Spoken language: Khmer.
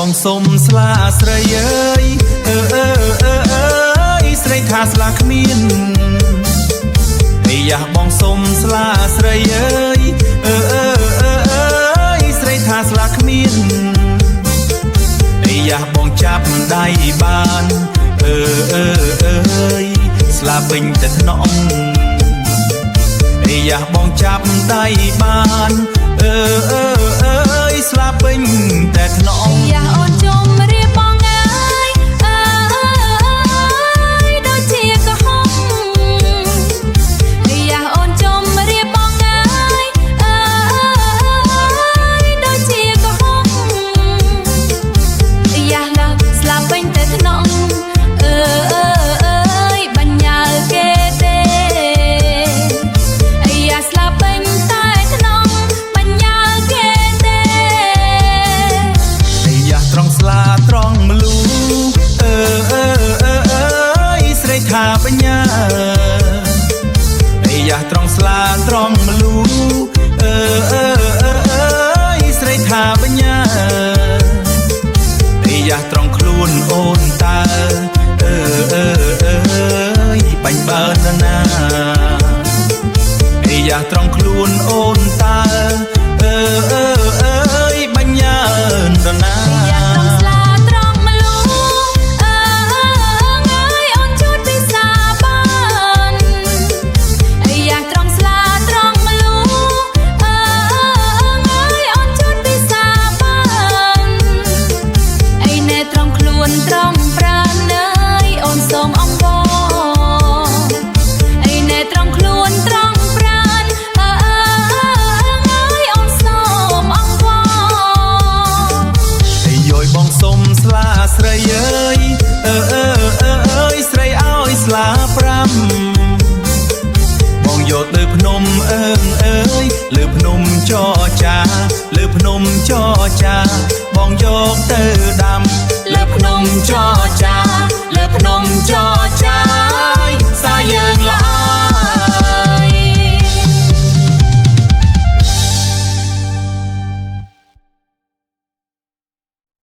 បងសុំស្លាស្រីអើយស្រីថាស្លាគ្មានយ៉ាបងសុំស្លាស្រីអើយស្រីថាស្លាគ្មានយ៉ាបងចាប់ដៃបានស្លាពេញតែថ្នមយ៉ាបងចាប់ដៃបានស្លាពេញតែថ្នមយ៉ាអូនជុំរៀបបងអើយដូចជាកំហុសយ៉ាអូនជុំរៀបបងអើយដូចជាកំហុសយ៉ាឡើងស្លាពេញតែថ្នមបញ្ញាគេទេយ៉ាស្លាពេញតែថ្នមបញ្ញាគេទេយ៉ាត្រង់ស្លាត្រង់មលូស្រីថាបញ្ញាយ៉ាត្រង់ស្លាត្រង់មលូស្រីថាបញ្ញាយ៉ាត្រង់ខ្លួនអូនតើបាញ់បើនណាយ៉ាត្រង់ខ្លួនអូនតើបញ្ញានណាយ៉ាត្រង់ស្លាត្រង់មលូអូនជួតពិសាបានយ៉ាត្រង់ស្លាត្រង់មលូអូនជួតពិសាបានណែត្រង់ខ្លួនត្រង់ប្រាណអូនសូមអង្វរណែត្រង់ខ្លួនត្រង់ប្រាណអូនសូមអង្វរយោយបងសុំស្លាស្រីអើយស្រីឲ្យស្លា5បងយកទៅភ្នំលើភ្នំចចាលើភ្នំចចាបងយកទៅដាំលើភ្នំច